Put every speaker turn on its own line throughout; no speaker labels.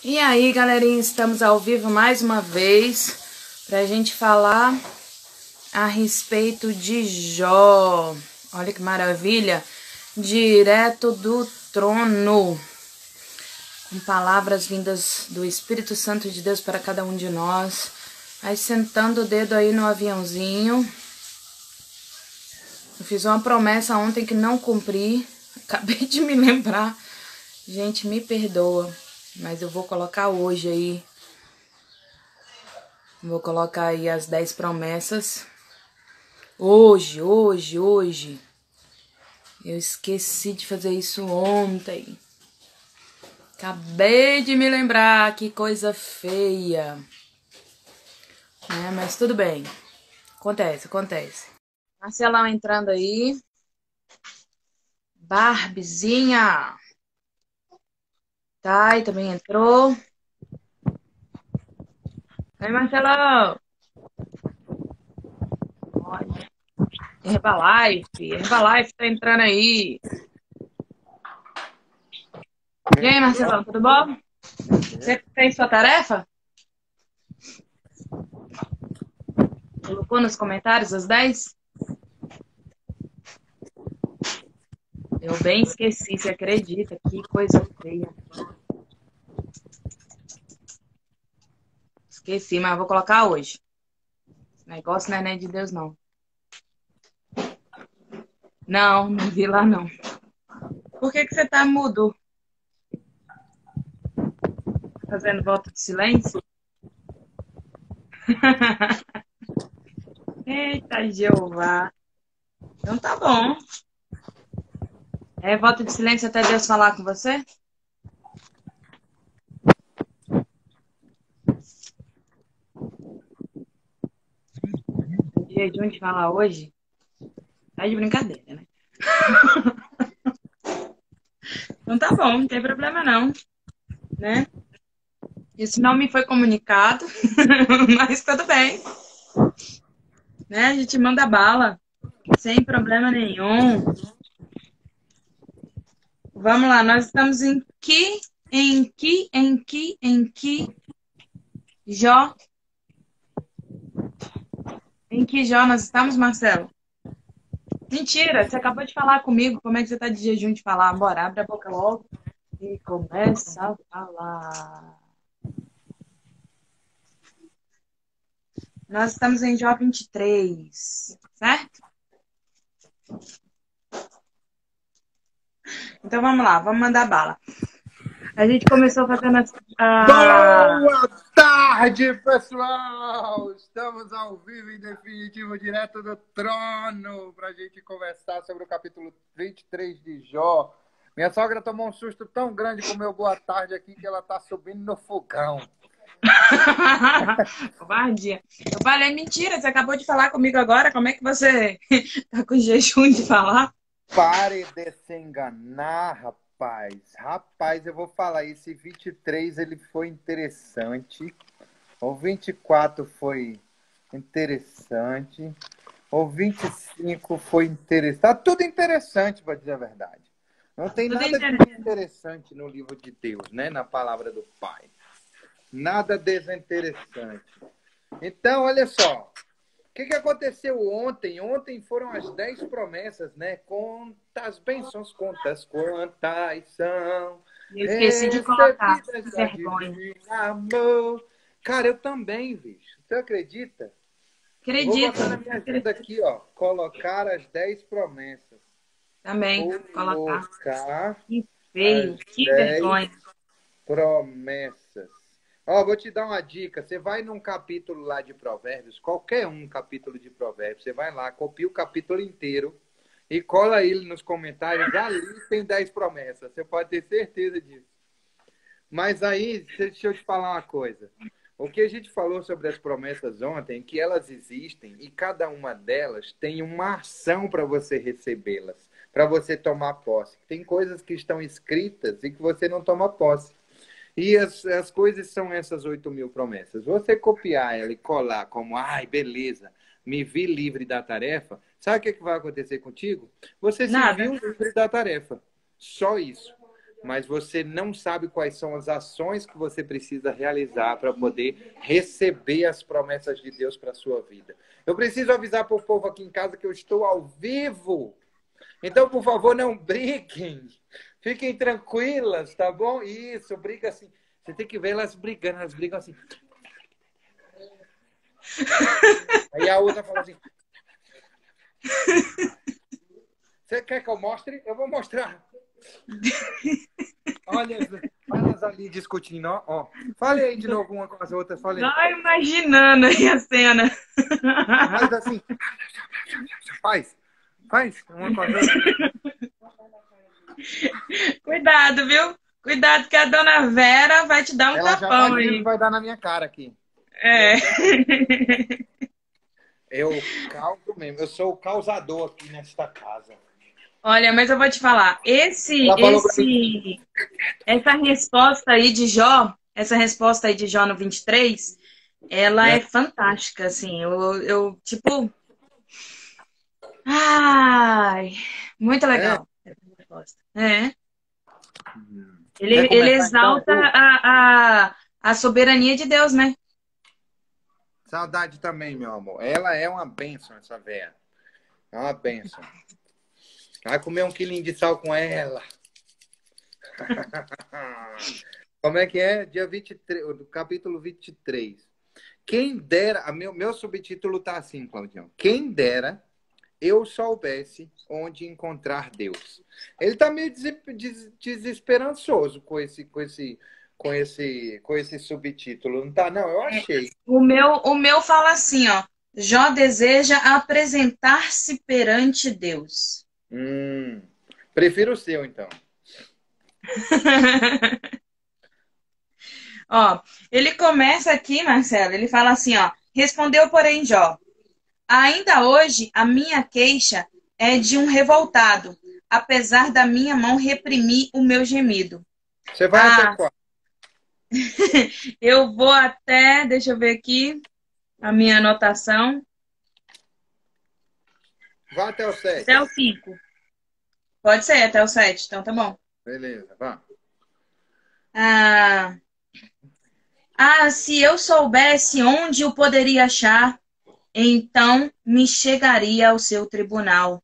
E aí, galerinha, estamos ao vivo mais uma vez pra gente falar a respeito de Jó. Olha que maravilha! Direto do trono, com palavras vindas do Espírito Santo de Deus para cada um de nós. Aí sentando o dedo aí no aviãozinho. Eu fiz uma promessa ontem que não cumpri. Acabei de me lembrar. Gente, me perdoa. Mas eu vou colocar hoje aí. Vou colocar aí as 10 promessas. Hoje. Eu esqueci de fazer isso ontem. Acabei de me lembrar, que coisa feia. Mas tudo bem. Acontece. Marcelão entrando aí. Barbizinha. Thay também entrou. Oi, Marcelão. Olha. Herbalife tá entrando aí. E aí, Marcelão, tudo bom? Você fez sua tarefa? Colocou nos comentários as 10? Eu bem esqueci, você acredita? Que coisa feia. Esqueci, mas eu vou colocar hoje. Esse negócio não é nem de Deus, não. Não vi lá, não. Por que você tá mudo? Fazendo voto de silêncio? Eita, Jeová. Então tá bom. É voto de silêncio até Deus falar com você? Tem jejum de falar hoje? Tá de brincadeira, né? Então tá bom, não tem problema não, né? Isso não me foi comunicado, mas tudo bem. Né? A gente manda bala, sem problema nenhum. Vamos lá, nós estamos em que Jó? Em que Jó nós estamos, Marcelo? Mentira, você acabou de falar comigo. Como é que você tá de jejum de falar? Bora, abre a boca logo e começa a falar. Nós estamos em Jó 23, certo? Então vamos lá, vamos mandar bala. A gente começou fazendo
Boa tarde, pessoal! Estamos ao vivo, em definitivo, direto do trono, para a gente conversar sobre o capítulo 23 de Jó. Minha sogra tomou um susto tão grande com o meu boa tarde aqui que ela está subindo no fogão.
Covardia. Eu falei, mentira, você acabou de falar comigo agora, como é que você tá com jejum de falar?
Pare de se enganar, rapaz. Rapaz, eu vou falar, esse 23 ele foi interessante. O 24 foi interessante. O 25 foi interessante. Tá tudo interessante, para dizer a verdade. Não tem nada de interessante no livro de Deus, né? Na palavra do Pai. Nada desinteressante. Então, olha só. O que aconteceu ontem? Ontem foram as 10 promessas, né? Quantas bênçãos, quantas são.
Eu esqueci de colocar. Vergonha.
Amor. Cara, eu também, bicho. Você acredita?
Acredito.
Vou botar na minha agenda aqui, ó. Colocar as 10 promessas.
Também, colocar.
Que
feio, que vergonha.
Promessas. Ó, vou te dar uma dica. Você vai num capítulo lá de Provérbios, qualquer um capítulo de Provérbios, você vai lá, copia o capítulo inteiro e cola ele nos comentários. Ali tem 10 promessas. Você pode ter certeza disso. Mas aí, deixa eu te falar uma coisa. O que a gente falou sobre as promessas ontem é que elas existem e cada uma delas tem uma ação para você recebê-las, para você tomar posse. Tem coisas que estão escritas e que você não toma posse. E as coisas são essas 8.000 promessas. Você copiar ela e colar como, ai, beleza, me vi livre da tarefa, sabe o que vai acontecer contigo? Você se viu livre da tarefa. Só isso. mas você não sabe quais são as ações que você precisa realizar para poder receber as promessas de Deus para a sua vida. Eu preciso avisar para o povo aqui em casa que eu estou ao vivo. Então, por favor, não briguem. Fiquem tranquilas, tá bom? Isso, briga assim. Você tem que ver elas brigando, elas brigam assim. Aí a outra fala assim. Você quer que eu mostre? Eu vou mostrar. Olha elas ali discutindo, ó. Fale aí de novo uma com as outras, fale aí.
Só imaginando aí a cena.
Mas assim, faz uma com as outras.
Cuidado, viu? Cuidado que a dona Vera vai te dar um
Ela já
tapão
tá dizendo
aí.
que vai dar na minha cara aqui.
É.
Eu causo mesmo. Eu sou o causador aqui nesta casa.
Olha, mas eu vou te falar,
Ela falou pra mim.
essa resposta aí de Jó, essa resposta aí de Jó no 23, ela é fantástica, assim. Tipo, ai, muito legal essa resposta. É.
Quer
Ele
começar então,
exalta
tu?
a soberania de Deus, né?
Saudade também, meu amor. Ela é uma bênção, essa véia. É uma bênção. Vai comer 1 quilinho de sal com ela. Como é que é? Dia 23, do capítulo 23. Quem dera... Meu subtítulo tá assim, Claudião. Quem dera eu soubesse onde encontrar Deus. Ele tá meio desesperançoso com esse subtítulo. Não tá, não? Eu achei.
O meu fala assim, ó. Jó deseja apresentar-se perante Deus.
Prefiro o seu, então.
Ó, ele começa aqui, Marcelo, ele fala assim, ó. Respondeu, porém, Jó. Ainda hoje a minha queixa é de um revoltado, apesar da minha mão reprimir o meu gemido.
Você vai até qual?
Eu vou até, deixa eu ver aqui a minha anotação.
Vai até o 7.
Até o 5. Pode ser, até o 7, então tá bom.
Beleza, vá.
Se eu soubesse onde o poderia achar, então me chegaria ao seu tribunal.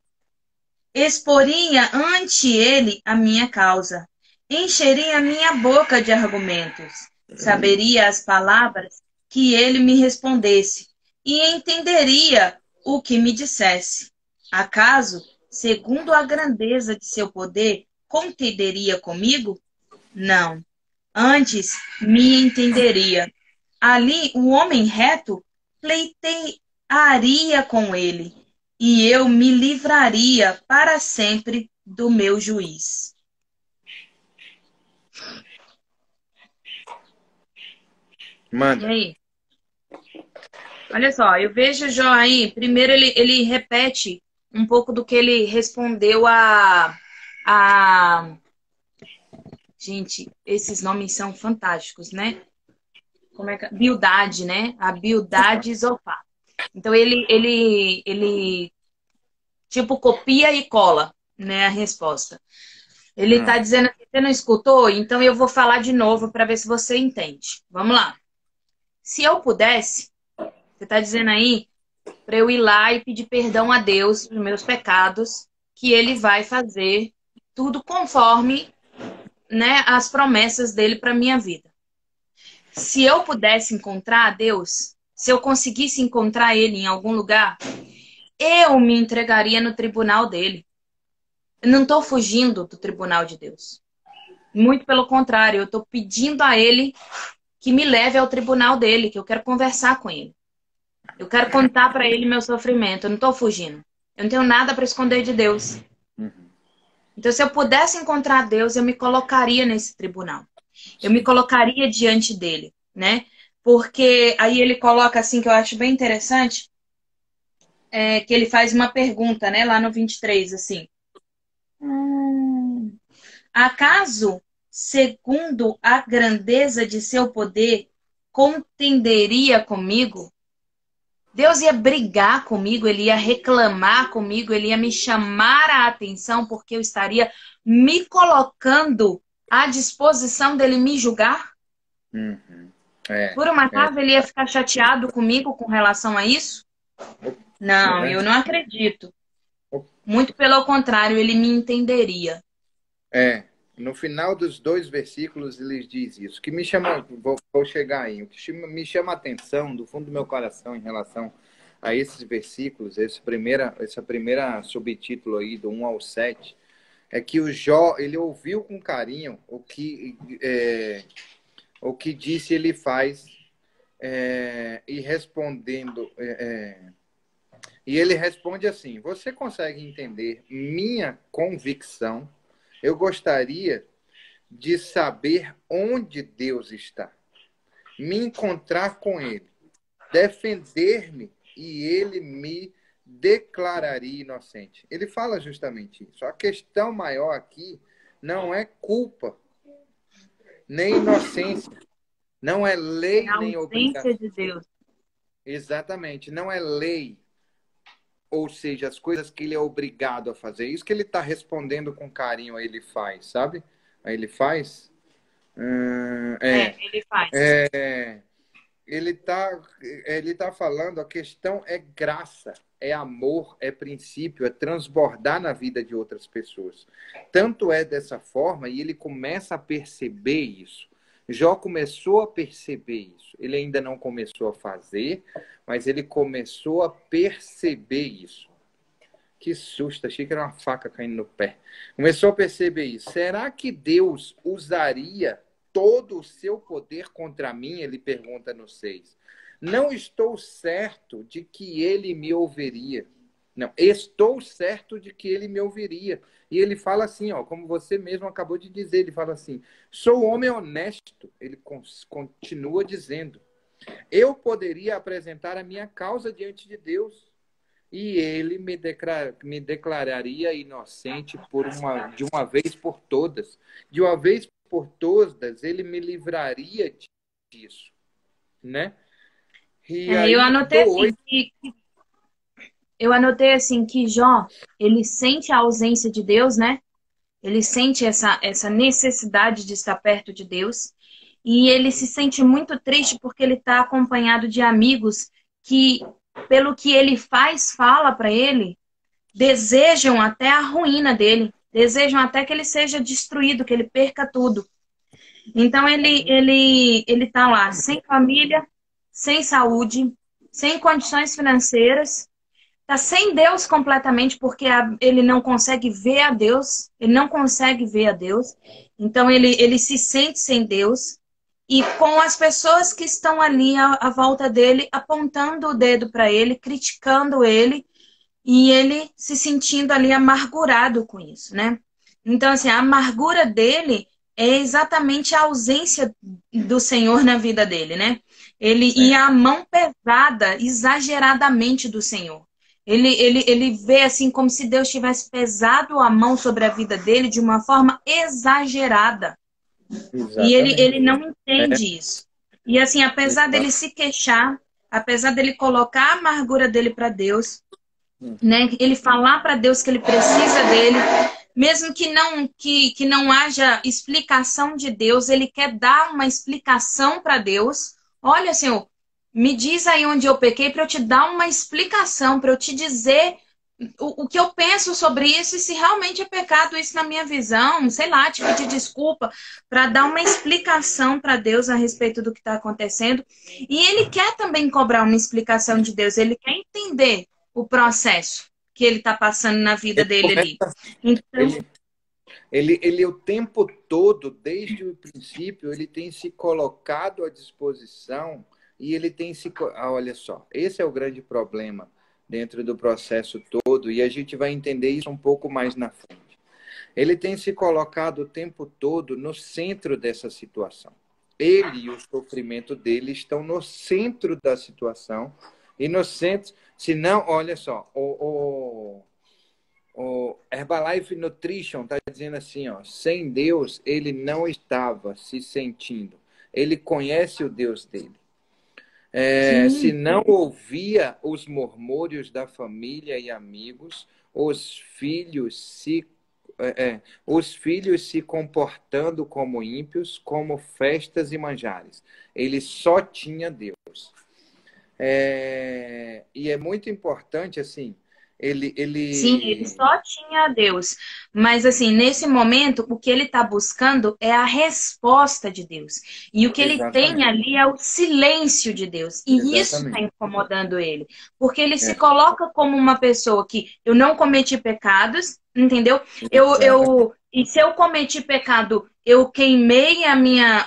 Exporia ante ele a minha causa. Encheria minha boca de argumentos. Saberia as palavras que ele me respondesse e entenderia o que me dissesse. Acaso, segundo a grandeza de seu poder, contenderia comigo? Não. Antes me entenderia. Ali o homem reto pleitearia com ele, e eu me livraria para sempre do meu juiz.
Manda.
E aí? Olha só, eu vejo o Jó aí, primeiro ele repete um pouco do que ele respondeu a... Gente, esses nomes são fantásticos, né? Como é que... Bildade, né? A Bildade Zofar. Então ele tipo copia e cola, né, a resposta. Ele tá dizendo que você não escutou, então eu vou falar de novo para ver se você entende. Vamos lá. Se eu pudesse, você tá dizendo aí para eu ir lá e pedir perdão a Deus pelos meus pecados, que ele vai fazer tudo conforme, né, as promessas dele para minha vida. Se eu pudesse encontrar a Deus, se eu conseguisse encontrar ele em algum lugar, eu me entregaria no tribunal dele. Eu não estou fugindo do tribunal de Deus. Muito pelo contrário, eu estou pedindo a ele que me leve ao tribunal dele, que eu quero conversar com ele. Eu quero contar para ele meu sofrimento. Eu não estou fugindo. Eu não tenho nada para esconder de Deus. Então, se eu pudesse encontrar Deus, eu me colocaria nesse tribunal. Eu me colocaria diante dele, né? Porque aí ele coloca assim, que eu acho bem interessante, que ele faz uma pergunta, né? Lá no 23, assim. Acaso, segundo a grandeza de seu poder, contenderia comigo? Deus ia brigar comigo, ele ia reclamar comigo, ele ia me chamar a atenção porque eu estaria me colocando à disposição dele me julgar?
Uhum. É,
Por um
é.
acaso ele ia ficar chateado comigo com relação a isso? Não,
Né?
eu não acredito. Muito pelo contrário, ele me entenderia.
É, no final dos dois versículos ele diz isso. O que me chama, vou chegar aí. O que me chama a atenção do fundo do meu coração em relação a esses versículos, essa primeira subtítulo aí do 1 ao 7, é que o Jó, ele ouviu com carinho o que disse ele faz, e respondendo, e ele responde assim: você consegue entender minha convicção? Eu gostaria de saber onde Deus está, me encontrar com Ele, defender-me e Ele me declararia inocente. Ele fala justamente isso. A questão maior aqui não é culpa, nem inocência, não é
É
lei
a
nem
ausência
obrigação.
de Deus.
Exatamente, não é lei, ou seja, as coisas que ele é obrigado a fazer. Isso que ele está respondendo com carinho, ele faz, sabe? Aí ele faz.
É, ele faz.
É, ele tá falando, a questão é graça, é amor, é princípio, é transbordar na vida de outras pessoas. Tanto é dessa forma, e ele começa a perceber isso. Jó começou a perceber isso. Ele ainda não começou a fazer, mas ele começou a perceber isso. Que susto, achei que era uma faca caindo no pé. Começou a perceber isso. Será que Deus usaria todo o seu poder contra mim? Ele pergunta no 6. Não estou certo de que ele me ouviria. Não, estou certo de que ele me ouviria. E ele fala assim, ó, como você mesmo acabou de dizer, ele fala assim: sou homem honesto. Ele continua dizendo: eu poderia apresentar a minha causa diante de Deus e ele me declararia inocente de uma vez por todas. De uma vez por todas, ele me livraria disso, né? E
É,
aí, do 8,
eu anotei assim que Jó, ele sente a ausência de Deus, né? Ele sente essa necessidade de estar perto de Deus. E ele se sente muito triste porque ele está acompanhado de amigos que, pelo que ele faz, fala para ele, desejam até a ruína dele. Desejam até que ele seja destruído, que ele perca tudo. Então ele tá lá sem família, sem saúde, sem condições financeiras, tá sem Deus completamente porque ele não consegue ver a Deus, ele não consegue ver a Deus. Então ele se sente sem Deus e com as pessoas que estão ali à volta dele apontando o dedo para ele, criticando ele e ele se sentindo ali amargurado com isso, né? Então, assim, a amargura dele é exatamente a ausência do Senhor na vida dele, né? E a mão pesada, exageradamente do Senhor. Ele vê assim como se Deus tivesse pesado a mão sobre a vida dele de uma forma exagerada. E ele
exatamente.
não entende isso. E assim, apesar dele se queixar, apesar dele colocar a amargura dele para Deus, né? Ele falar para Deus que ele precisa dele, mesmo que não haja explicação de Deus, ele quer dar uma explicação para Deus. Olha, Senhor, me diz aí onde eu pequei para eu te dar uma explicação, para eu te dizer o que eu penso sobre isso e se realmente é pecado isso na minha visão, sei lá, te pedir desculpa, para dar uma explicação para Deus a respeito do que está acontecendo. E ele quer também cobrar uma explicação de Deus, ele quer entender o processo que ele está passando na vida
Ele
dele ali.
começa,
Então,
ele, ele o tempo todo, desde o princípio, ele tem se colocado à disposição e ele tem se. Olha só, esse é o grande problema dentro do processo todo, e a gente vai entender isso um pouco mais na frente. Ele tem se colocado o tempo todo no centro dessa situação. Ele e o sofrimento dele estão no centro da situação, e no centro, se não, olha só, o Herbalife Nutrition está dizendo assim, ó, sem Deus ele não estava se sentindo. Ele conhece o Deus dele. Se
sim,
não ouvia os murmúrios da família e amigos, os filhos se os filhos se comportando como ímpios, como festas e manjares. Ele só tinha Deus. E é muito importante, assim,
Sim, ele
ele...
só tinha Deus. Mas, assim, nesse momento, o que ele está buscando é a resposta de Deus. E o que ele tem
Exatamente,
ali é o silêncio de Deus. E isso está
exatamente.
incomodando ele. Porque ele se
É,
coloca como uma pessoa que eu não cometi pecados, entendeu?
exatamente.
E se eu cometi pecado, eu queimei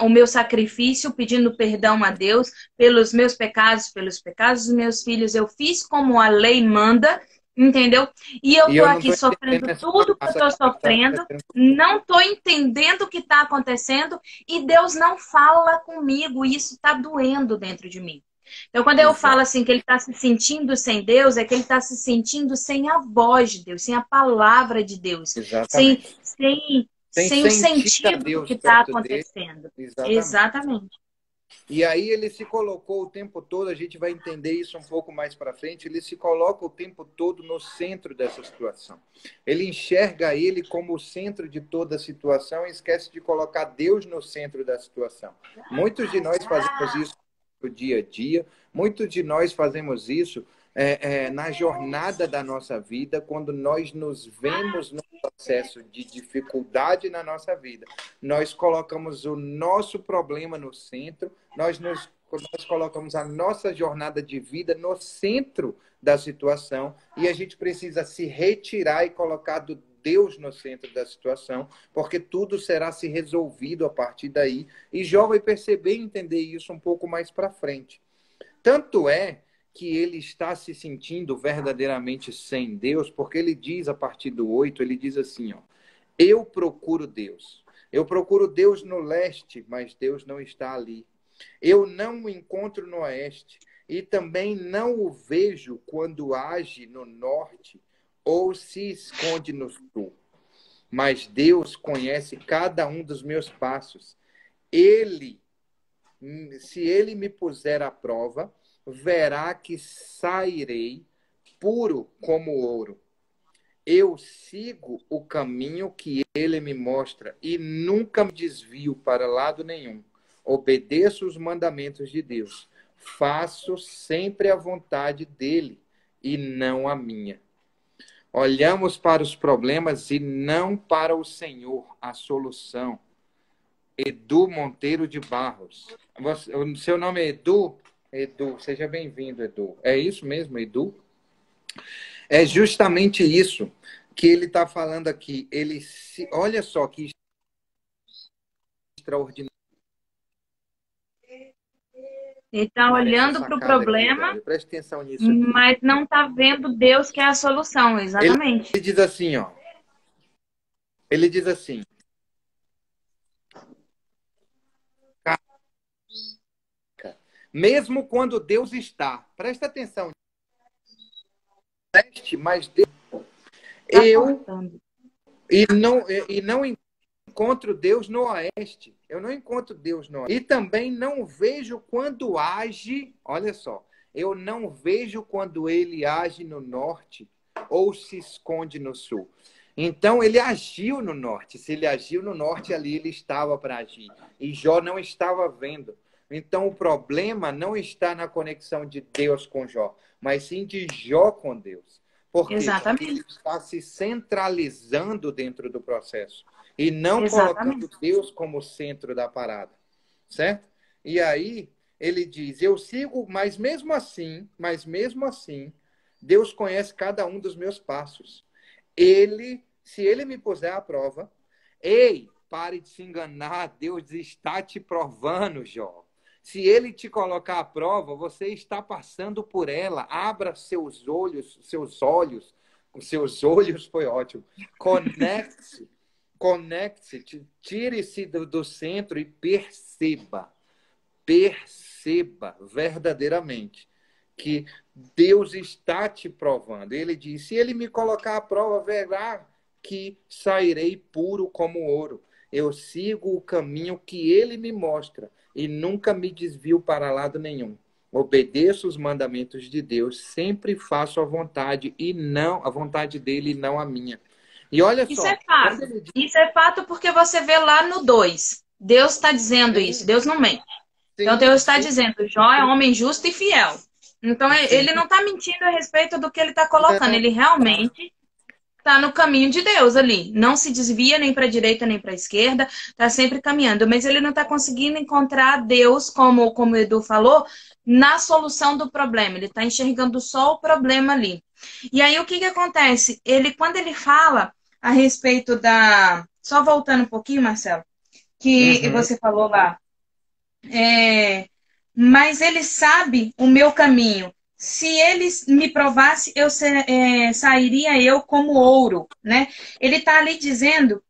o meu sacrifício pedindo perdão a Deus pelos pecados dos meus filhos. Eu fiz como a lei manda. Entendeu? E eu
E
tô
eu não
aqui
estou entendendo
sofrendo
essa
tudo que eu
massa
tô
que está
sofrendo,
acontecendo.
não tô entendendo o que tá acontecendo e Deus não fala comigo, e isso tá doendo dentro de mim. Então, quando eu falo
Exato,
assim que ele tá se sentindo sem Deus, é que ele tá se sentindo sem a voz de Deus, sem a palavra de Deus,
exatamente. Sem
sem o
sentir a
sentido do que
Deus
tá
perto dele.
acontecendo.
Exatamente.
Exatamente.
E aí ele se colocou o tempo todo, a gente vai entender isso um pouco mais para frente, ele se coloca o tempo todo no centro dessa situação. Ele enxerga ele como o centro de toda a situação e esquece de colocar Deus no centro da situação. Muitos de nós fazemos isso no dia a dia, muitos de nós fazemos isso na jornada da nossa vida, quando nós nos vemos num processo de dificuldade na nossa vida. Nós colocamos o nosso problema no centro, nós colocamos a nossa jornada de vida no centro da situação e a gente precisa se retirar e colocar Deus no centro da situação, porque tudo será se resolvido a partir daí. E Jó vai perceber e entender isso um pouco mais para frente. Tanto é que ele está se sentindo verdadeiramente sem Deus, porque ele diz a partir do 8, ele diz assim, ó, eu procuro Deus. Eu procuro Deus no leste, mas Deus não está ali. Eu não o encontro no oeste e também não o vejo quando age no norte ou se esconde no sul. Mas Deus conhece cada um dos meus passos. Ele, se ele me puser à prova, verá que sairei puro como ouro. Eu sigo o caminho que ele me mostra e nunca me desvio para lado nenhum. Obedeço os mandamentos de Deus. Faço sempre a vontade dele e não a minha. Olhamos para os problemas e não para o Senhor, a solução. Edu Monteiro de Barros. O seu nome é Edu? Edu, seja bem-vindo, Edu. É isso mesmo, Edu? É justamente isso que ele está falando aqui. Olha só que extraordinário
Ele está
essa
olhando para o
sacada aqui,
problema,
velho. Preste atenção nisso aqui.
mas não está vendo Deus que é a solução,
Ele,
exatamente.
ele diz assim, ó. Ele diz assim, mesmo quando Deus está, presta atenção, mas Deus,
Está
eu
cortando.
e não encontro Deus no oeste. Eu não encontro Deus no oeste. E também não vejo quando age, olha só, eu não vejo quando ele age no norte ou se esconde no sul. Então ele agiu no norte. Se ele agiu no norte, ali ele estava para agir. E Jó não estava vendo. Então o problema não está na conexão de Deus com Jó, mas sim de Jó com Deus. Por quê? Porque ele
Exatamente.
está se centralizando dentro do processo e não colocando
Exatamente.
Deus como centro da parada, certo? E aí ele diz: eu sigo, mas mesmo assim, Deus conhece cada um dos meus passos. Se ele me puser à prova, ei, pare de se enganar, Deus está te provando, Jó. Se ele te colocar à prova, você está passando por ela. Abra seus olhos foi ótimo. Conecte-se, tire-se do centro e perceba verdadeiramente que Deus está te provando. Ele diz: se ele me colocar à prova, verá que sairei puro como ouro. Eu sigo o caminho que ele me mostra e nunca me desvio para lado nenhum. Obedeço os mandamentos de Deus, sempre faço a vontade dele e não a minha. E olha
Isso é
só, quando
fato.
ele diz,
Isso é fato porque você vê lá no 2. Deus está dizendo isso.
sim,
Deus não mente. Então
sim,
Deus está
sim,
dizendo, Jó é homem justo e fiel. Então
sim,
ele não está mentindo a respeito do que ele está colocando.
não,
Ele realmente está no caminho de Deus ali. Não se desvia nem para a direita nem para a esquerda. Está sempre caminhando. Mas ele não está conseguindo encontrar Deus, como o Edu falou, na solução do problema. Ele está enxergando só o problema ali. E aí o que acontece? Quando ele fala a respeito da... Só voltando um pouquinho, Marcelo, que
uhum,
você falou lá. Mas ele sabe o meu caminho. Se ele me provasse, sairia eu como ouro, né? Ele está ali dizendo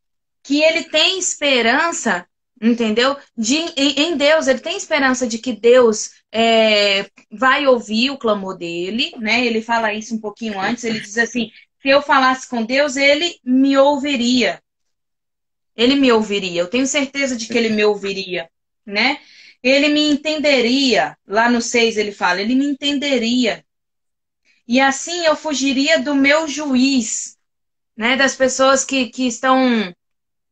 que ele tem esperança, entendeu? Em Deus, ele tem esperança de que Deus vai ouvir o clamor dele, né? Ele fala isso um pouquinho antes, ele diz assim, se eu falasse com Deus, ele me ouviria. Ele me ouviria, eu tenho certeza de que ele me ouviria, né? Ele me entenderia. Lá no 6 ele fala, ele me entenderia. E assim eu fugiria do meu juiz, né? Das pessoas que estão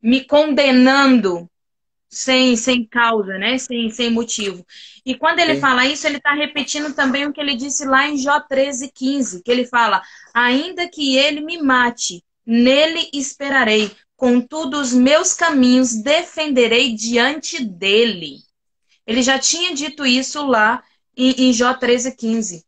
me condenando sem causa, né? Sem motivo. E quando ele
sim,
fala isso, ele está repetindo também o que ele disse lá em Jó 13:15, que ele fala: ainda que ele me mate, nele esperarei, contudo os meus caminhos defenderei diante dele. Ele já tinha dito isso lá em Jó 13:15.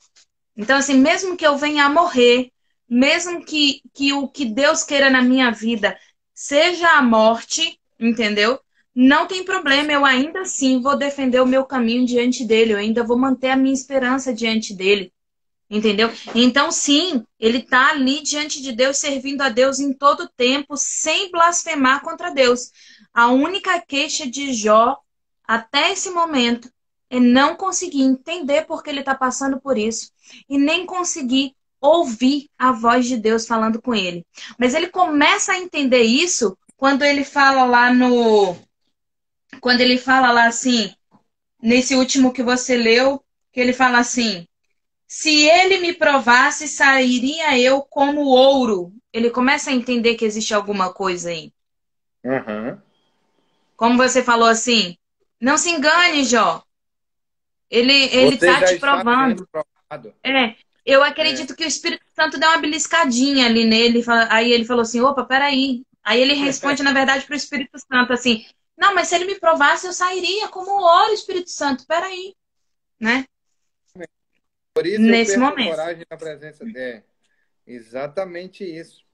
Então, assim, mesmo que eu venha a morrer, mesmo que o que Deus queira na minha vida seja a morte, entendeu? Não tem problema, eu ainda assim vou defender o meu caminho diante dele, eu ainda vou manter a minha esperança diante dele, entendeu? Então, sim, ele está ali diante de Deus, servindo a Deus em todo tempo, sem blasfemar contra Deus. A única queixa de Jó, até esse momento, é não conseguir entender por que ele está passando por isso e nem conseguir ouvir a voz de Deus falando com ele. Mas ele começa a entender isso quando ele fala lá no. Quando ele fala lá assim, nesse último que você leu, que ele fala assim. Se ele me provasse, sairia eu como ouro. Ele começa a entender que existe alguma coisa aí.
uhum.
Como você falou assim, não se engane, Jó. Ele
Você
tá
já
te
está sendo
provando.
provado.
Eu
É.
acredito que o Espírito Santo deu uma beliscadinha ali nele. Aí ele falou assim, opa, peraí. Aí ele responde, na verdade, para o Espírito Santo assim, não, mas se ele me provasse, eu sairia como ouro, Espírito Santo. Peraí, né?
Por isso eu
Nesse
perco
momento.
coragem na presença dele. Exatamente isso.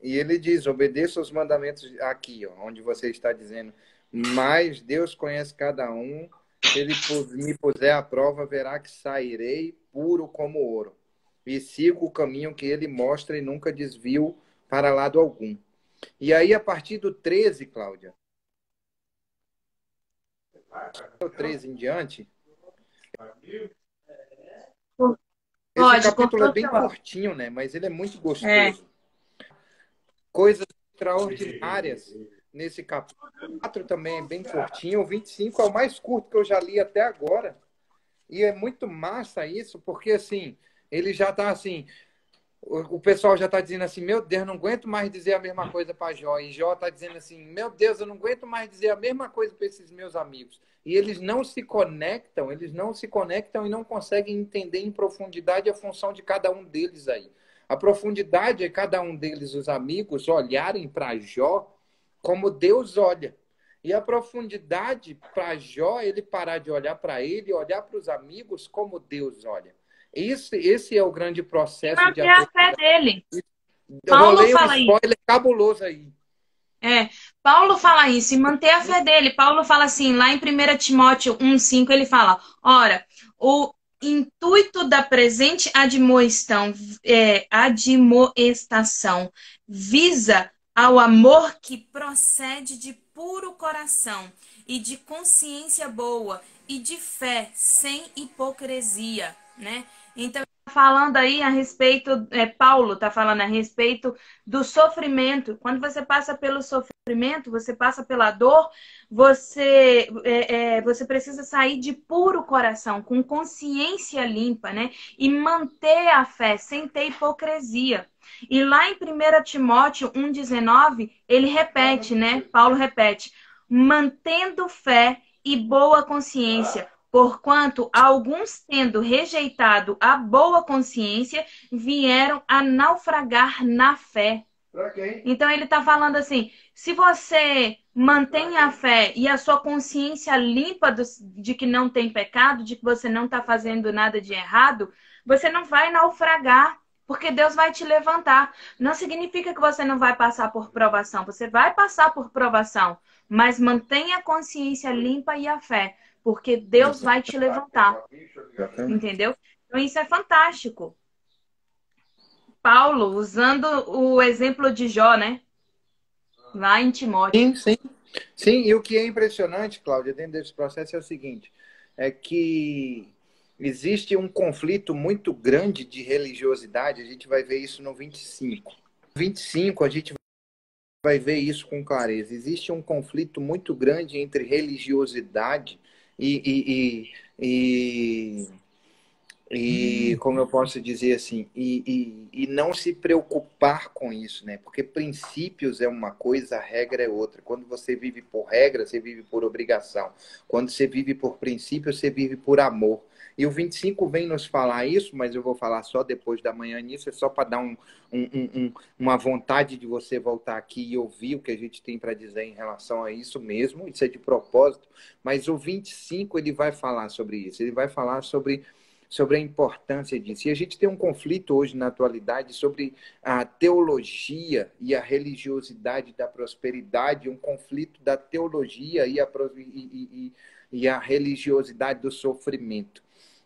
E ele diz: obedeça os mandamentos aqui, ó, onde você está dizendo, mas Deus conhece cada um. Se ele me puser à prova, verá que sairei puro como ouro. E sigo o caminho que ele mostra e nunca desvio para lado algum. E aí, a partir do 13, Cláudia, o 13 em diante, esse
Pode,
capítulo é
cortou
bem
seu áudio.
curtinho, né? Mas ele é muito
É.
gostoso. Coisas extraordinárias nesse capítulo. O 4 também é bem curtinho. O 25 é o mais curto que eu já li até agora. E é muito massa isso, porque assim, ele já está assim. O pessoal já está dizendo assim: meu Deus, não aguento mais dizer a mesma coisa para Jó. E Jó está dizendo assim: meu Deus, eu não aguento mais dizer a mesma coisa para esses meus amigos. E eles não se conectam e não conseguem entender em profundidade a função de cada um deles aí. A profundidade é cada um deles, os amigos, olharem para Jó como Deus olha. E a profundidade para Jó, ele parar de olhar para ele e olhar para os amigos como Deus olha. Esse é o grande
E
processo de
manter a fé
aprendizagem.
dele.
Eu
Paulo
rolei um
fala isso.
spoiler cabuloso aí.
Paulo fala isso e manter a fé dele. Paulo fala assim, lá em 1 Timóteo 1:5, ele fala: ora, o intuito da presente admoestação visa ao amor que procede de puro coração e de consciência boa e de fé sem hipocrisia, né? Então, falando aí a respeito, Paulo está falando a respeito do sofrimento. Quando você passa pelo sofrimento, você passa pela dor, você precisa sair de puro coração, com consciência limpa, né? E manter a fé, sem ter hipocrisia. E lá em 1 Timóteo 1,19, ele repete, né? Paulo repete, mantendo fé e boa consciência, porquanto alguns, tendo rejeitado a boa consciência, vieram a naufragar na fé. Então ele está falando assim, se você mantém a fé e a sua consciência limpa de que não tem pecado, de que você não está fazendo nada de errado, você não vai naufragar, porque Deus vai te levantar. Não significa que você não vai passar por provação, você vai passar por provação, mas mantenha a consciência limpa e a fé, porque Deus vai te levantar. Entendeu? Então isso é fantástico. Paulo, usando o exemplo de Jó, né? Lá em Timóteo.
Sim, sim. Sim, e o que é impressionante, Cláudia, dentro desse processo é o seguinte, é que existe um conflito muito grande de religiosidade, a gente vai ver isso no 25. No 25, a gente vai ver isso com clareza. Existe um conflito muito grande entre religiosidade e como eu posso dizer assim, e não se preocupar com isso, né? Porque princípios é uma coisa, regra é outra. Quando você vive por regra, você vive por obrigação. Quando você vive por princípio, você vive por amor. E o 25 vem nos falar isso, mas eu vou falar só depois da manhã nisso, é só para dar uma vontade de você voltar aqui e ouvir o que a gente tem para dizer em relação a isso mesmo, isso é de propósito, mas o 25 ele vai falar sobre isso, ele vai falar sobre a importância disso. E a gente tem um conflito hoje na atualidade sobre a teologia e a religiosidade da prosperidade, um conflito da teologia e a religiosidade do sofrimento.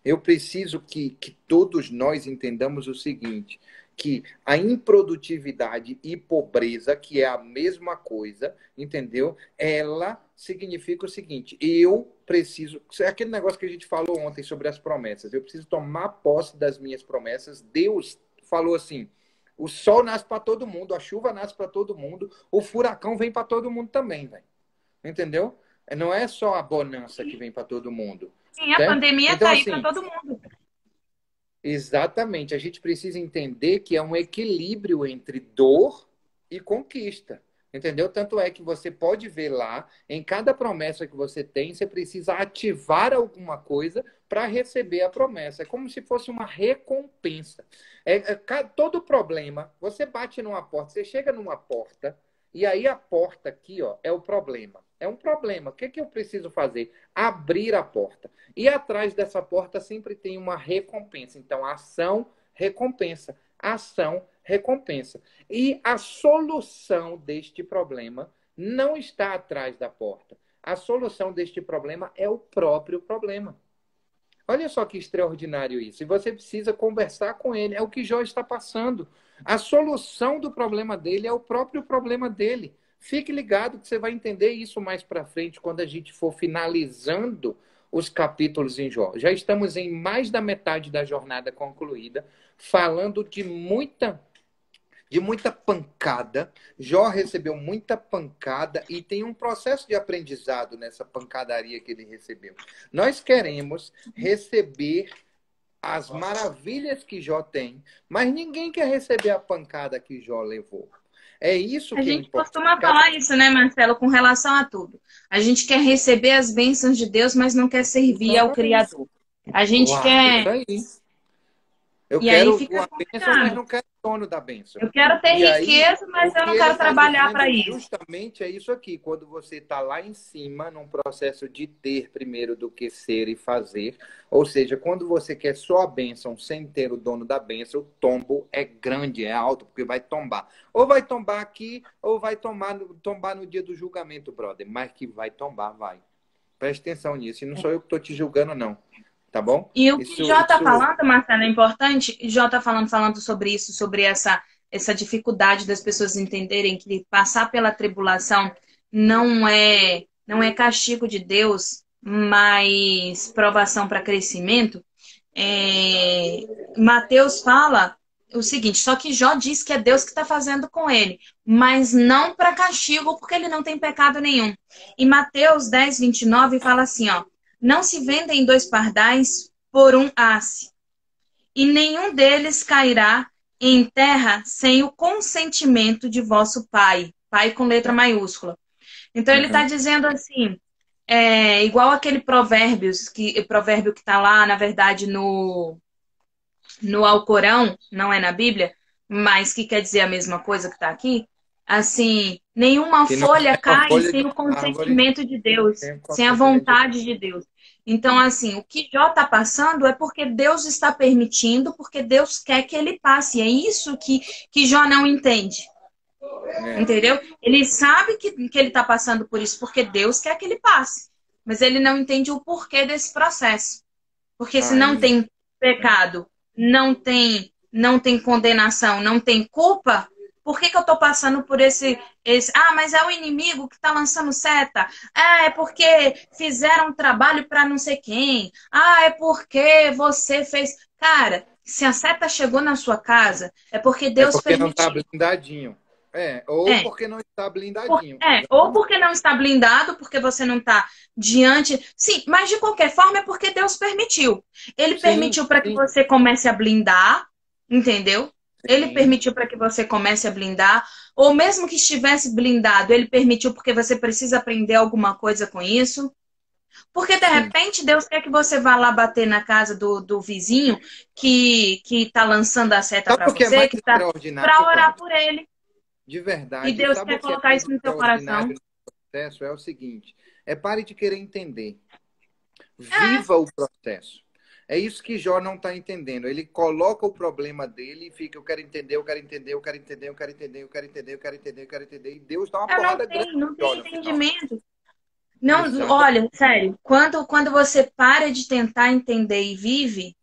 Eu preciso que todos nós entendamos o seguinte, que a improdutividade e pobreza, que é a mesma coisa, entendeu? Ela significa o seguinte, eu preciso... É aquele negócio que a gente falou ontem sobre as promessas. Eu preciso tomar posse das minhas promessas. Deus falou assim, o sol nasce para todo mundo, a chuva nasce para todo mundo, o furacão vem para todo mundo também, velho. Entendeu? Não é só a bonança que vem para todo mundo.
Sim, a pandemia
então,
tá aí
assim,
para todo mundo.
Exatamente. A gente precisa entender que é um equilíbrio entre dor e conquista. Entendeu? Tanto é que você pode ver lá, em cada promessa que você tem, você precisa ativar alguma coisa para receber a promessa. É como se fosse uma recompensa. Todo problema, você bate numa porta, você chega numa porta, e aí a porta aqui, ó, é o problema. É um problema. O que eu preciso fazer? Abrir a porta. E atrás dessa porta sempre tem uma recompensa. Então, ação, recompensa. Ação, recompensa. E a solução deste problema não está atrás da porta. A solução deste problema é o próprio problema. Olha só que extraordinário isso. E você precisa conversar com ele. É o que Jó está passando. A solução do problema dele é o próprio problema dele. Fique ligado que você vai entender isso mais para frente, quando a gente for finalizando os capítulos em Jó. Já estamos em mais da metade da jornada concluída, falando de muita pancada. Jó recebeu muita pancada e tem um processo de aprendizado nessa pancadaria que ele recebeu. Nós queremos receber as maravilhas que Jó tem, mas ninguém quer receber a pancada que Jó levou. É isso que é importante.
A gente costuma falar isso, né, Marcelo, com relação a tudo. A gente quer receber as bênçãos de Deus, mas não quer servir ao Criador. A gente quer...
Isso aí. Eu
e
quero
aí fica
a bênção, mas não quero o dono da bênção.
Eu quero ter riqueza, mas eu não quero trabalhar para isso.
Justamente é isso aqui. Quando você está lá em cima, num processo de ter primeiro do que ser e fazer, ou seja, quando você quer só a bênção sem ter o dono da bênção, o tombo é grande, é alto, porque vai tombar. Ou vai tombar aqui, ou vai tombar no dia do julgamento, brother. Mas que vai tombar, vai. Preste atenção nisso. E não sou eu que estou te julgando, não. Tá bom?
E o que Jó está falando, Marcelo, é importante. Jó está falando sobre isso, sobre essa dificuldade das pessoas entenderem que passar pela tribulação não é castigo de Deus, mas provação para crescimento. Mateus fala o seguinte, só que Jó diz que é Deus que está fazendo com ele, mas não para castigo, porque ele não tem pecado nenhum. E Mateus 10:29 fala assim, ó, não se vendem dois pardais por um asse, e nenhum deles cairá em terra sem o consentimento de vosso Pai. Pai com letra maiúscula. Então ele está
Uhum.
dizendo assim, igual aquele provérbio que está lá, na verdade, no Alcorão, não é na Bíblia, mas que quer dizer a mesma coisa que está aqui. Assim, nenhuma
Que não
folha
é uma
cai
folha de
sem o
árvore
consentimento de Deus,
sem o
sem a
consentimento de Deus.
vontade de Deus. Então, assim, o que Jó está passando é porque Deus está permitindo, porque Deus quer que ele passe. É isso que Jó não entende.
É.
Entendeu? Ele sabe que ele está passando por isso porque Deus quer que ele passe. Mas ele não entende o porquê desse processo. Porque se não
Aí.
tem pecado, não tem condenação, não tem culpa, por que eu estou passando por esse. Ah, mas é o inimigo que está lançando seta. Ah, é porque fizeram um trabalho para não sei quem. Ah, é porque você fez. Cara, se a seta chegou na sua casa, é porque
É
Deus
porque não está
permitiu.
blindadinho. É, ou
É.
porque não está blindadinho.
Ou
Exatamente.
porque não está blindado, porque você não está diante. Sim, mas de qualquer forma é porque Deus permitiu. Ele
Sim,
permitiu para que
sim,
você comece a blindar, entendeu? Ele
sim.
permitiu para que você comece a blindar, ou mesmo que estivesse blindado, ele permitiu porque você precisa aprender alguma coisa com isso. Porque de
Sim.
repente Deus quer que você vá lá bater na casa do vizinho que tá lançando a seta
Sabe
para
o que é
você,
mais
que tá para
extraordinário,
orar
Cláudio?
por ele.
De
E
verdade.
Deus
Sabe
quer
o que é
colocar
mais
isso no seu
extraordinário
coração.
no processo? É o seguinte: é pare de querer entender. Viva o processo. É isso que Jó não está entendendo. Ele coloca o problema dele e fica, eu quero entender, eu quero entender, eu quero entender, eu quero entender, eu quero entender, eu quero entender, eu quero entender. E Deus dá uma
Não
porrada grande
tem, não
em Jó
tem
no final.
entendimento. Não,
Exato.
olha, sério, quando você para de tentar entender e vive,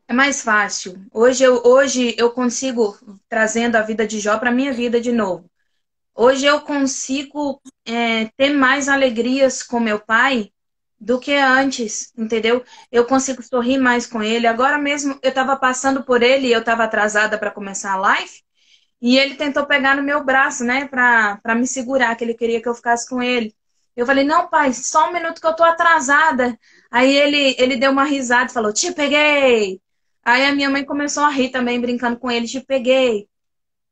é mais fácil. Hoje eu consigo, trazendo a vida de Jó para minha vida de novo. Hoje eu consigo ter mais alegrias com meu pai do que antes, entendeu? Eu consigo sorrir mais com ele. Agora mesmo eu estava passando por ele, eu estava atrasada para começar a live, e ele tentou pegar no meu braço, né, para me segurar, que ele queria que eu ficasse com ele. Eu falei, não, pai, só um minuto que eu tô atrasada. Aí ele deu uma risada e falou, te peguei. Aí a minha mãe começou a rir também, brincando com ele, te peguei.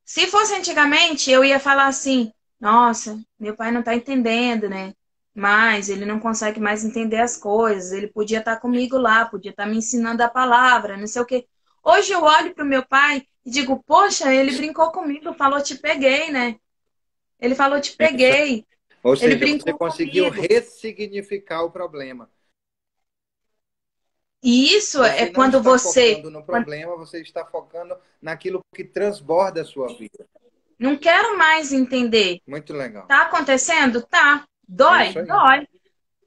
Se fosse antigamente, eu ia falar assim, nossa, meu pai não tá entendendo, né? Mas ele não consegue mais entender as coisas. Ele podia estar comigo lá, podia estar me ensinando a palavra, não sei o quê. Hoje eu olho pro meu pai e digo, poxa, ele brincou comigo, falou te peguei, né? Ele falou te peguei.
Ou
Ele
seja, você
brincou
conseguiu
comigo.
ressignificar o problema.
E isso é
Você não
quando
está
você
focando no problema, você está focando naquilo que transborda a sua vida.
não quero mais entender.
Muito legal.
Tá acontecendo? Tá.
É
Dói?
isso aí.
Dói.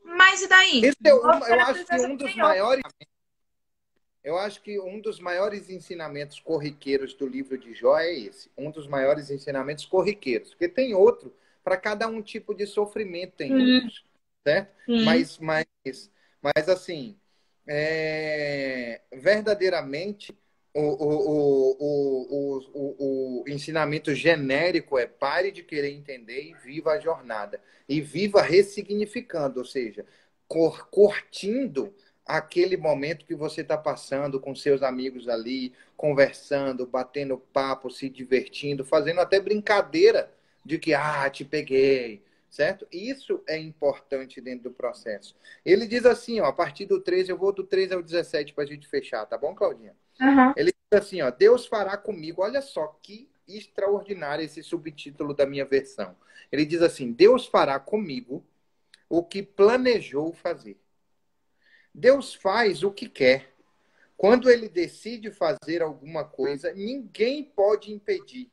Mas e daí?
Esse é
Vou
eu
para a
acho que
presença
um
do
dos
Senhor.
maiores, eu acho que um dos maiores ensinamentos corriqueiros do livro de Jó é esse. Um dos maiores ensinamentos corriqueiros, porque tem outro para cada um tipo de sofrimento, tem
Sim,
outros, certo?
sim.
Mas assim, verdadeiramente o ensinamento genérico é pare de querer entender e viva a jornada. E viva ressignificando, ou seja, curtindo aquele momento que você está passando com seus amigos ali, conversando, batendo papo, se divertindo, fazendo até brincadeira de que, te peguei, certo? Isso é importante dentro do processo. Ele diz assim, ó, a partir do 13, eu vou do 13 ao 17 para a gente fechar, tá bom, Claudinha?
Aham.
Ele diz assim, ó, Deus fará comigo, olha só que extraordinário esse subtítulo da minha versão. Ele diz assim, Deus fará comigo o que planejou fazer. Deus faz o que quer. Quando ele decide fazer alguma coisa, ninguém pode impedir.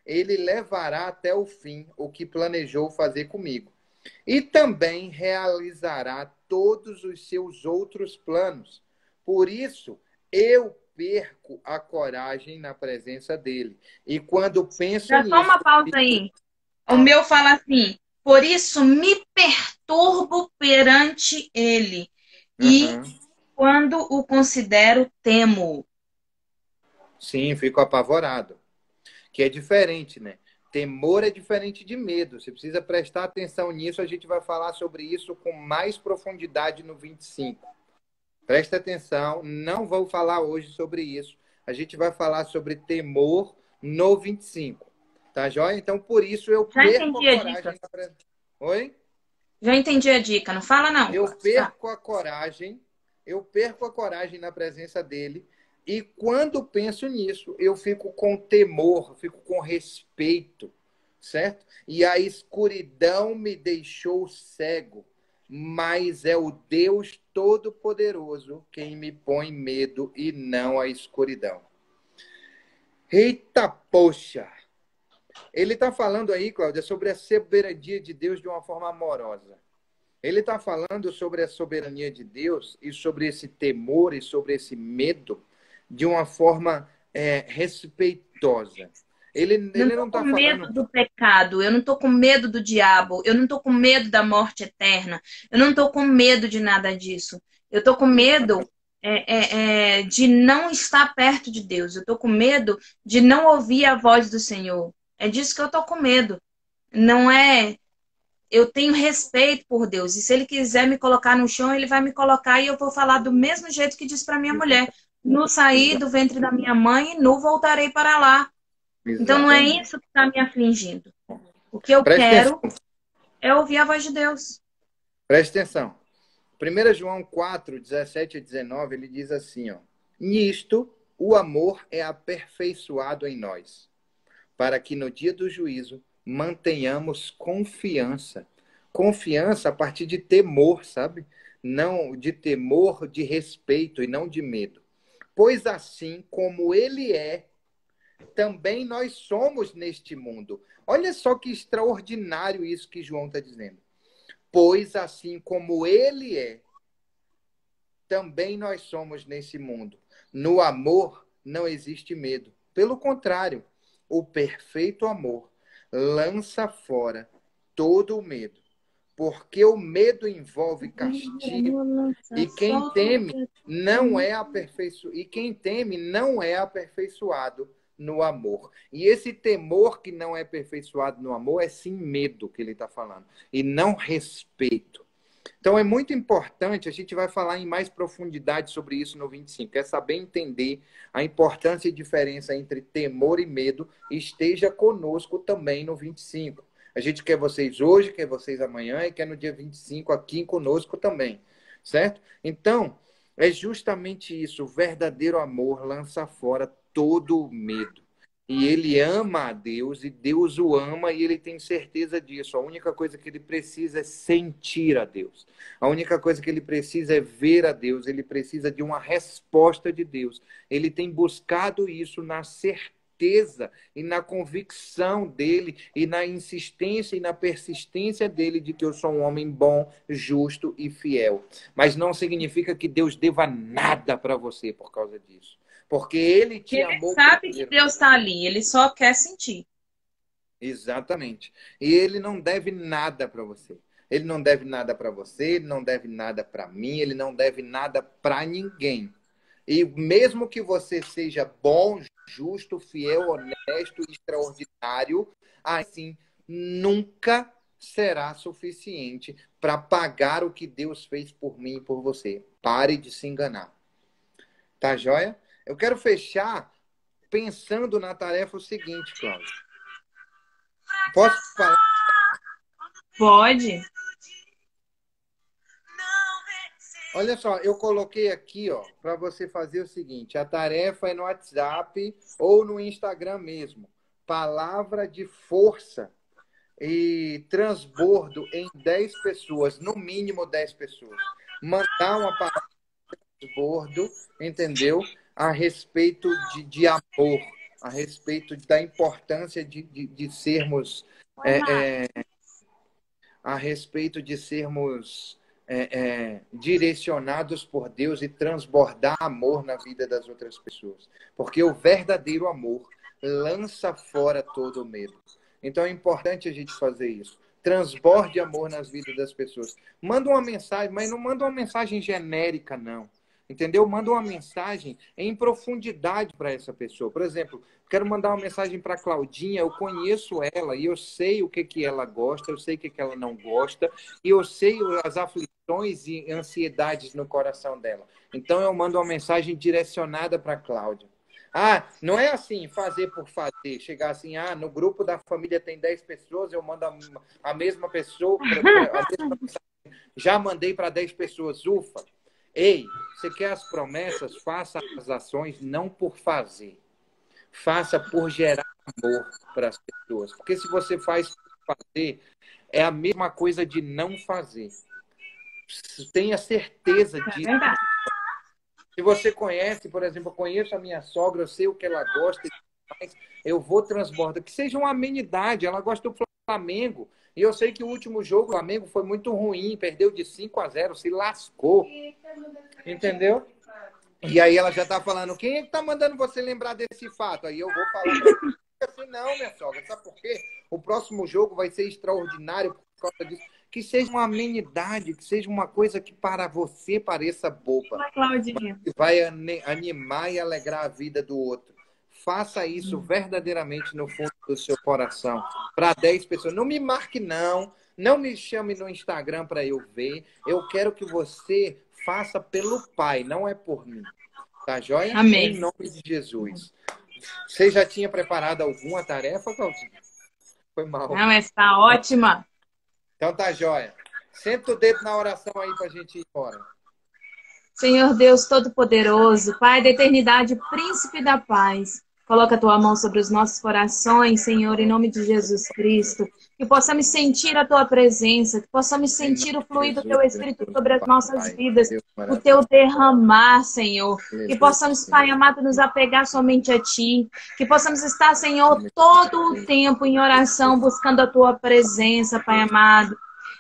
Ele levará até o fim o que planejou fazer comigo. E também realizará todos os seus outros planos. Por isso, eu perco a coragem na presença dele. E quando penso
Dá só
nisso,
uma pausa aí. O meu fala assim: por isso me perturbo perante ele e
uhum,
quando o considero, temo.
Sim, fico apavorado. Que é diferente, né? Temor é diferente de medo. Você precisa prestar atenção nisso. A gente vai falar sobre isso com mais profundidade no 25. Presta atenção, não vou falar hoje sobre isso. A gente vai falar sobre temor no 25. Tá joia? Então, por isso, eu
Já
perco a
entendi a dica.
coragem. Oi?
Já entendi a dica. Não fala, não.
Eu
Tá.
perco a coragem, eu perco a coragem na presença dele. E quando penso nisso, eu fico com temor, fico com respeito, certo? E a escuridão me deixou cego, mas é o Deus Todo-Poderoso quem me põe medo e não a escuridão. Eita, poxa! Ele está falando aí, Cláudia, sobre a soberania de Deus de uma forma amorosa. Ele está falando sobre a soberania de Deus e sobre esse temor e sobre esse medo de uma forma respeitosa.
Não
Ele não
estou com
está
medo
falando.
do pecado, eu não estou com medo do diabo, eu não estou com medo da morte eterna, eu não estou com medo de nada disso. Eu estou com medo de não estar perto de Deus, eu estou com medo de não ouvir a voz do Senhor. É disso que eu estou com medo. Não é. Eu tenho respeito por Deus, e se Ele quiser me colocar no chão, Ele vai me colocar e eu vou falar do mesmo jeito que disse para minha mulher: no saí do ventre da minha mãe, e no voltarei para lá. Então não é
Exatamente.
isso que está me afligindo. O que eu
Preste
quero
atenção.
é ouvir a voz de Deus.
Preste atenção. 1 João 4, 17 a 19, ele diz assim, ó. Nisto, o amor é aperfeiçoado em nós, para que no dia do juízo mantenhamos confiança. Confiança a partir de temor, sabe? Não de temor, de respeito e não de medo. Pois assim como ele é, também nós somos neste mundo. Olha só que extraordinário isso que João está dizendo. Pois assim como ele é, também nós somos nesse mundo. No amor não existe medo. Pelo contrário, o perfeito amor lança fora todo o medo, porque o medo envolve castigo, e quem teme não é aperfeiçoado no amor. E esse temor que não é aperfeiçoado no amor é sim medo que ele está falando, e não respeito. Então é muito importante, a gente vai falar em mais profundidade sobre isso no 25. Quer saber entender a importância e diferença entre temor e medo? Esteja conosco também no 25. A gente quer vocês hoje, quer vocês amanhã e quer no dia 25 aqui conosco também, certo? Então, é justamente isso, o verdadeiro amor lança fora todo o medo. E ele ama a Deus, e Deus o ama, e ele tem certeza disso. A única coisa que ele precisa é sentir a Deus. A única coisa que ele precisa é ver a Deus. Ele precisa de uma resposta de Deus. Ele tem buscado isso na certeza e na convicção dele, e na insistência e na persistência dele de que eu sou um homem bom, justo e fiel. Mas não significa que Deus deva nada para você por causa disso. Porque ele te
Ele
amou
sabe que
primeiro.
Deus está ali, ele só quer sentir.
Exatamente. E ele não deve nada para você. Ele não deve nada para você, ele não deve nada para mim, ele não deve nada para ninguém. E mesmo que você seja bom, justo, fiel, honesto, extraordinário, assim, nunca será suficiente para pagar o que Deus fez por mim e por você. Pare de se enganar. Tá joia? Eu quero fechar pensando na tarefa o seguinte, Cláudio. Posso falar?
Pode.
Olha só, eu coloquei aqui, ó, para você fazer o seguinte: a tarefa é no WhatsApp ou no Instagram mesmo. Palavra de força e transbordo em 10 pessoas, no mínimo 10 pessoas. Mandar uma palavra de transbordo, entendeu? A respeito de amor, a respeito da importância de sermos a respeito de sermos direcionados por Deus e transbordar amor na vida das outras pessoas. Porque o verdadeiro amor lança fora todo o medo. Então é importante a gente fazer isso. Transborde amor nas vidas das pessoas. Manda uma mensagem, mas não manda uma mensagem genérica, não. Entendeu? Manda uma mensagem em profundidade para essa pessoa. Por exemplo, quero mandar uma mensagem para a Claudinha, eu conheço ela e eu sei o que, que ela gosta, eu sei o que, que ela não gosta, e eu sei as aflições e ansiedades no coração dela. Então, eu mando uma mensagem direcionada para a Cláudia. Ah, não é assim, fazer por fazer. Chegar assim, no grupo da família tem 10 pessoas, eu mando a mesma pessoa, já mandei para 10 pessoas, ufa. Ei, você quer as promessas? Faça as ações não por fazer. Faça por gerar amor para as pessoas. Porque se você faz por fazer, é a mesma coisa de não fazer. Tenha certeza
É
disso.
verdade.
Se você conhece, por exemplo, eu conheço a minha sogra, eu sei o que ela gosta, eu vou transbordar. Que seja uma amenidade, ela gosta do Flamengo. E eu sei que o último jogo, o Flamengo, foi muito ruim, perdeu de 5-0, se lascou. Entendeu? E aí ela já tá falando, quem é que tá mandando você lembrar desse fato? Aí eu vou falar pra você assim, não, minha sogra, sabe por quê? O próximo jogo vai ser extraordinário por causa disso. Que seja uma amenidade, que seja uma coisa que para você pareça boba.
Claudinha.
Que vai animar e alegrar a vida do outro. Faça isso verdadeiramente no fundo do seu coração. Para 10 pessoas. Não me marque, não. Não me chame no Instagram para eu ver. Eu quero que você faça pelo Pai, não é por mim. Tá joia?
Amém.
Em nome de Jesus. Você já tinha preparado alguma tarefa, Claudinha? Foi mal.
Não, essa tá ótima.
Então tá joia. Senta o dedo na oração aí pra gente ir embora.
Senhor Deus Todo-Poderoso, Pai da eternidade, Príncipe da paz, coloca a tua mão sobre os nossos corações, Senhor, em nome de Jesus Cristo. Que possamos sentir a tua presença, que possamos sentir o fluir do teu Espírito sobre as nossas vidas, o teu derramar, Senhor. Que possamos, Pai amado, nos apegar somente a ti. Que possamos estar, Senhor, todo o tempo em oração, buscando a tua presença, Pai amado.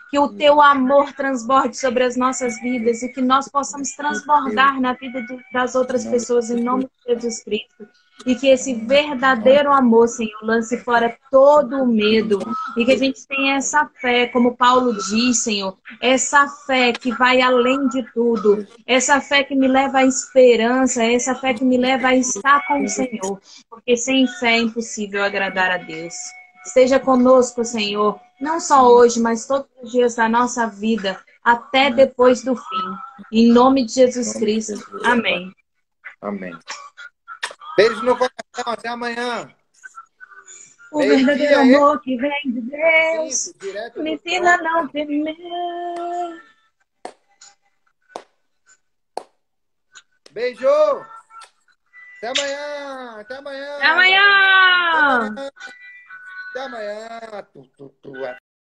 Que o teu amor transborde sobre as nossas vidas e que nós possamos transbordar na vida das outras pessoas em nome de Jesus Cristo. E que esse verdadeiro amor, Senhor, lance fora todo o medo. E que a gente tenha essa fé, como Paulo diz, Senhor, essa fé que vai além de tudo. Essa fé que me leva à esperança, essa fé que me leva a estar com o Senhor. Porque sem fé é impossível agradar a Deus. Esteja conosco, Senhor, não só hoje, mas todos os dias da nossa vida, até depois do fim. Em nome de Jesus Cristo. Amém.
Amém. Beijo no coração, até amanhã.
O verdadeiro amor que vem de Deus
Isso, direto
me
do
ensina
trono.
a não temer.
Beijo! Até amanhã! Até amanhã!
Até amanhã!
Até amanhã! Até amanhã!